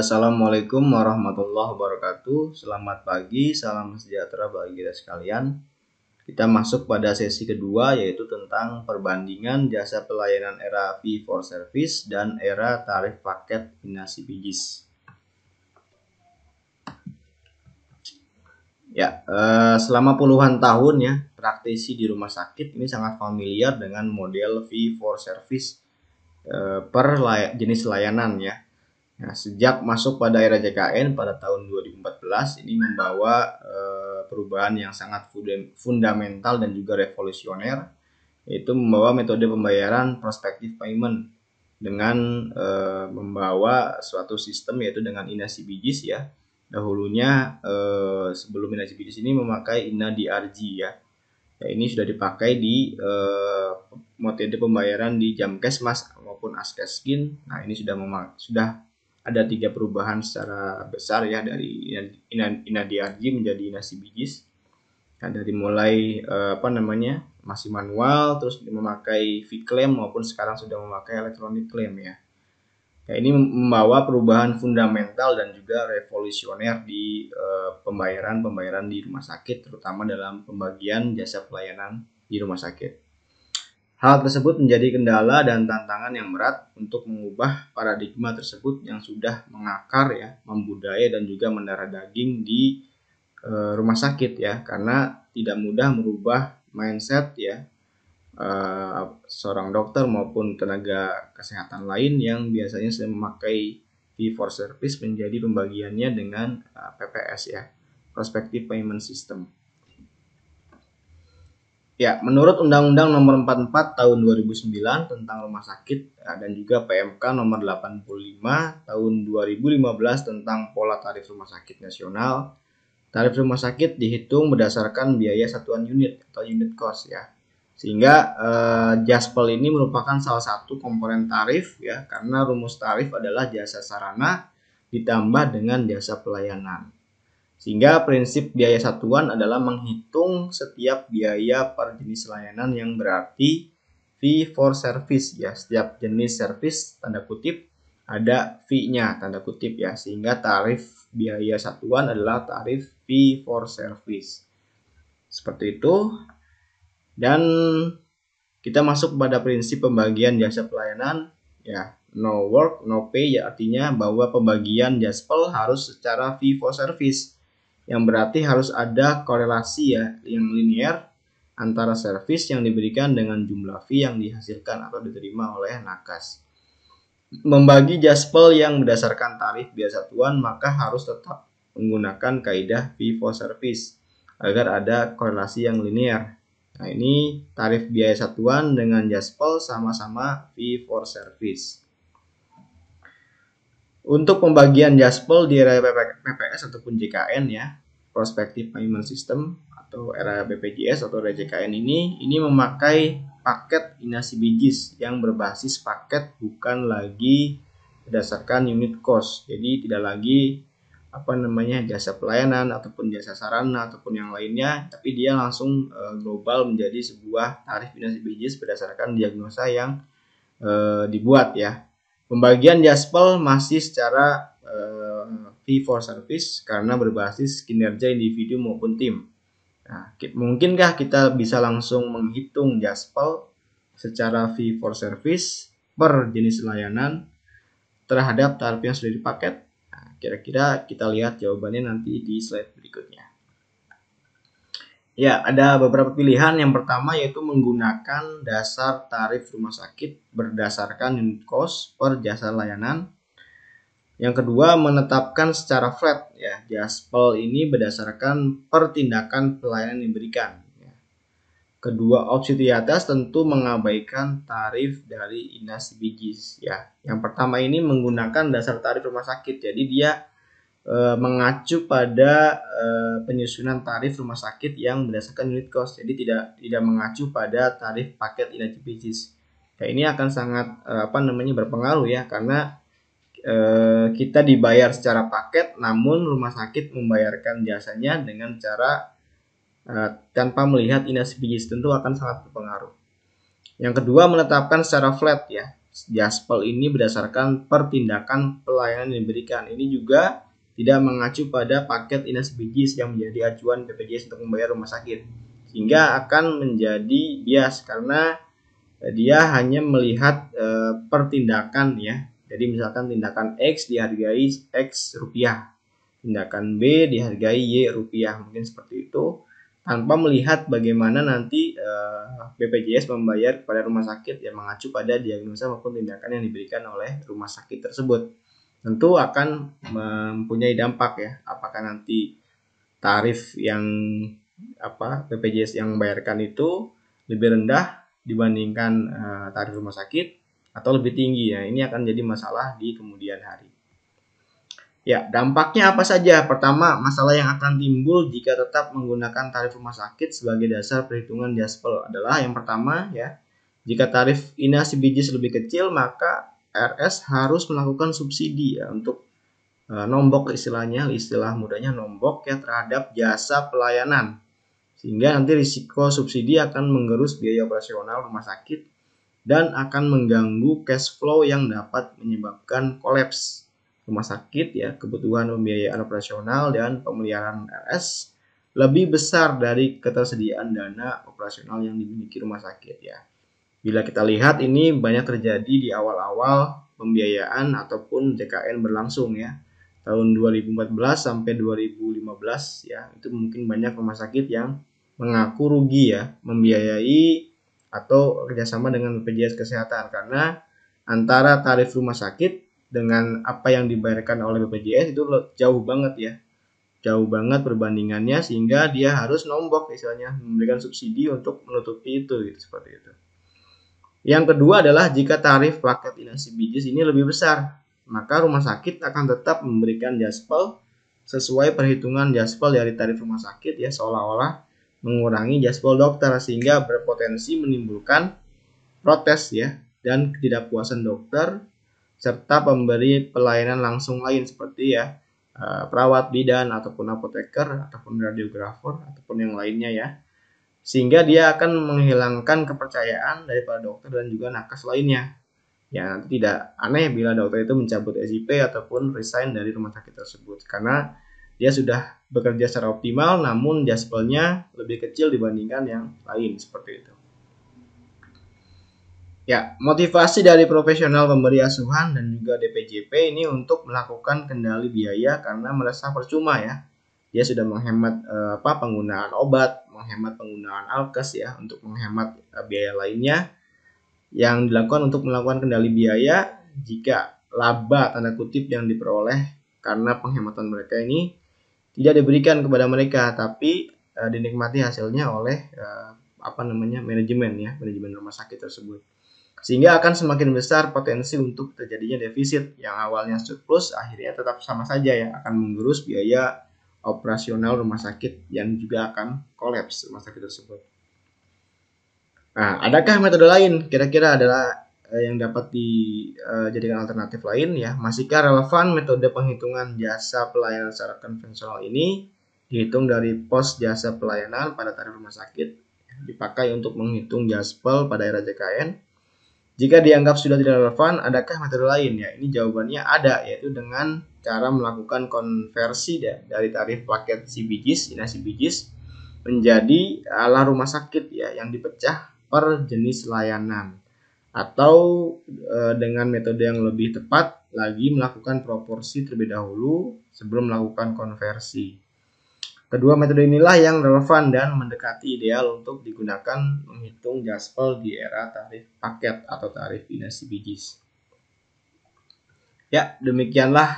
Assalamualaikum warahmatullahi wabarakatuh. Selamat pagi, salam sejahtera bagi kita sekalian. Kita masuk pada sesi kedua, yaitu tentang perbandingan jasa pelayanan era fee for service dan era tarif paket inasi bijis. Ya, selama puluhan tahun ya, praktisi di rumah sakit ini sangat familiar dengan model fee for service per jenis layanan ya. Nah, sejak masuk pada era JKN pada tahun 2014 ini membawa perubahan yang sangat fundamental dan juga revolusioner, yaitu membawa metode pembayaran prospective payment dengan membawa suatu sistem yaitu dengan inasi bijis ya. Dahulunya sebelum inasi bijis ini memakai INA-DRG ya. Ya, ini sudah dipakai di metode pembayaran di Jamkesmas maupun Askeskin. Nah, ini sudah ada 3 perubahan secara besar ya dari INA-DRG menjadi inasi bijis. Nah, dari mulai masih manual, terus memakai V-claim maupun sekarang sudah memakai electronic claim ya. Nah, ini membawa perubahan fundamental dan juga revolusioner di pembayaran di rumah sakit, terutama dalam pembagian jasa pelayanan di rumah sakit. Hal tersebut menjadi kendala dan tantangan yang berat untuk mengubah paradigma tersebut yang sudah mengakar ya, membudaya dan juga mendarah daging di rumah sakit ya, karena tidak mudah merubah mindset ya seorang dokter maupun tenaga kesehatan lain yang biasanya sedang memakai fee for service menjadi pembagiannya dengan PPS ya, Prospective Payment System. Ya, menurut Undang-Undang Nomor 44 Tahun 2009 tentang Rumah Sakit dan juga PMK Nomor 85 Tahun 2015 tentang Pola Tarif Rumah Sakit Nasional, tarif rumah sakit dihitung berdasarkan biaya satuan unit atau unit cost ya. Sehingga JASPEL ini merupakan salah satu komponen tarif ya, karena rumus tarif adalah jasa sarana ditambah dengan jasa pelayanan. Sehingga prinsip biaya satuan adalah menghitung setiap biaya per jenis layanan yang berarti fee for service ya. Setiap jenis service tanda kutip ada fee-nya tanda kutip ya. Sehingga tarif biaya satuan adalah tarif fee for service. Seperti itu. Dan kita masuk pada prinsip pembagian jasa pelayanan ya. No work, no pay ya, artinya bahwa pembagian JASPEL harus secara fee for service, yang berarti harus ada korelasi ya yang linear antara service yang diberikan dengan jumlah fee yang dihasilkan atau diterima oleh nakas. Membagi JASPEL yang berdasarkan tarif biaya satuan maka harus tetap menggunakan kaidah fee for service agar ada korelasi yang linear. Nah, ini tarif biaya satuan dengan JASPEL sama-sama fee for service. Untuk pembagian JASPEL di era PPS ataupun JKN ya, Prospective Payment System atau era BPJS atau RJKN ini memakai paket inasi bijis yang berbasis paket, bukan lagi berdasarkan unit cost. Jadi tidak lagi jasa pelayanan ataupun jasa sarana ataupun yang lainnya, tapi dia langsung global menjadi sebuah tarif inasi bijis berdasarkan diagnosa yang dibuat ya. Pembagian JASPEL masih secara fee for service karena berbasis kinerja individu maupun tim. Nah, mungkinkah kita bisa langsung menghitung JASPEL secara fee for service per jenis layanan terhadap tarif yang sudah dipaket? Nah, kira-kira kita lihat jawabannya nanti di slide berikutnya. Ya, ada beberapa pilihan. Yang pertama yaitu menggunakan dasar tarif rumah sakit berdasarkan unit cost per jasa layanan. Yang kedua, menetapkan secara flat ya, JASPEL ini berdasarkan per tindakan pelayanan yang diberikan. Kedua opsi di atas tentu mengabaikan tarif dari inasi bijis ya. Yang pertama ini menggunakan dasar tarif rumah sakit, jadi dia mengacu pada penyusunan tarif rumah sakit yang berdasarkan unit cost, jadi tidak mengacu pada tarif paket inasi bijis. Nah, ini akan sangat berpengaruh ya, karena kita dibayar secara paket, namun rumah sakit membayarkan jasanya dengan cara tanpa melihat inasi bijis, tentu akan sangat berpengaruh. Yang kedua, menetapkan secara flat ya. Jaspel ini berdasarkan pertindakan pelayanan yang diberikan. Ini juga tidak mengacu pada paket Inas Bijis yang menjadi acuan BPJS untuk membayar rumah sakit, sehingga akan menjadi bias karena dia hanya melihat pertindakan ya. Jadi misalkan tindakan X dihargai X rupiah, tindakan B dihargai Y rupiah, mungkin seperti itu, tanpa melihat bagaimana nanti BPJS membayar kepada rumah sakit yang mengacu pada diagnosa maupun tindakan yang diberikan oleh rumah sakit tersebut. Tentu akan mempunyai dampak ya, apakah nanti tarif yang BPJS yang membayarkan itu lebih rendah dibandingkan tarif rumah sakit atau lebih tinggi ya. Ini akan jadi masalah di kemudian hari. Ya, dampaknya apa saja? Pertama, masalah yang akan timbul jika tetap menggunakan tarif rumah sakit sebagai dasar perhitungan Jaspel adalah yang pertama ya, jika tarif Inas Bijis lebih kecil, maka RS harus melakukan subsidi ya untuk nombok istilahnya, istilah mudahnya nombok ya terhadap jasa pelayanan. Sehingga nanti risiko subsidi akan menggerus biaya operasional rumah sakit dan akan mengganggu cash flow yang dapat menyebabkan kolaps rumah sakit ya. Kebutuhan pembiayaan operasional dan pemeliharaan RS lebih besar dari ketersediaan dana operasional yang dimiliki rumah sakit ya. Bila kita lihat ini banyak terjadi di awal-awal pembiayaan ataupun JKN berlangsung ya. Tahun 2014 sampai 2015 ya, itu mungkin banyak rumah sakit yang mengaku rugi ya membiayai atau kerjasama dengan BPJS Kesehatan karena antara tarif rumah sakit dengan apa yang dibayarkan oleh BPJS itu jauh banget ya, jauh banget perbandingannya, sehingga dia harus nombok istilahnya, memberikan subsidi untuk menutupi itu gitu, seperti itu. Yang kedua adalah jika tarif paket Inas Bijis ini lebih besar, maka rumah sakit akan tetap memberikan Jaspel sesuai perhitungan Jaspel dari tarif rumah sakit ya, seolah-olah mengurangi Jaspel dokter, sehingga berpotensi menimbulkan protes ya dan ketidakpuasan dokter serta pemberi pelayanan langsung lain seperti ya perawat, bidan ataupun apoteker ataupun radiografer ataupun yang lainnya ya, sehingga dia akan menghilangkan kepercayaan daripada dokter dan juga nakes lainnya. Ya, nanti tidak aneh bila dokter itu mencabut SIP ataupun resign dari rumah sakit tersebut karena dia sudah bekerja secara optimal namun jaspelnya lebih kecil dibandingkan yang lain, seperti itu. Ya, motivasi dari profesional pemberi asuhan dan juga DPJP ini untuk melakukan kendali biaya karena merasa percuma ya. Dia sudah menghemat penggunaan obat, menghemat penggunaan alkes ya, untuk menghemat biaya lainnya yang dilakukan untuk melakukan kendali biaya. Jika laba tanda kutip yang diperoleh karena penghematan mereka ini tidak diberikan kepada mereka, tapi dinikmati hasilnya oleh manajemen rumah sakit tersebut, sehingga akan semakin besar potensi untuk terjadinya defisit yang awalnya surplus akhirnya tetap sama saja ya, akan menggerus biaya operasional rumah sakit yang juga akan kolaps rumah sakit tersebut. Nah, adakah metode lain kira-kira adalah yang dapat dijadikan alternatif lain ya? Masihkah relevan metode penghitungan jasa pelayanan secara konvensional ini dihitung dari pos jasa pelayanan pada tarif rumah sakit dipakai untuk menghitung Jaspel pada era JKN? Jika dianggap sudah tidak relevan, adakah metode lain ya? Ini jawabannya ada, yaitu dengan cara melakukan konversi dari tarif paket CBGIS, Inas Bijis, menjadi ala rumah sakit ya, yang dipecah per jenis layanan, atau dengan metode yang lebih tepat lagi melakukan proporsi terlebih dahulu sebelum melakukan konversi. Kedua metode inilah yang relevan dan mendekati ideal untuk digunakan menghitung Jaspel di era tarif paket atau tarif Inas Bijis. Ya, demikianlah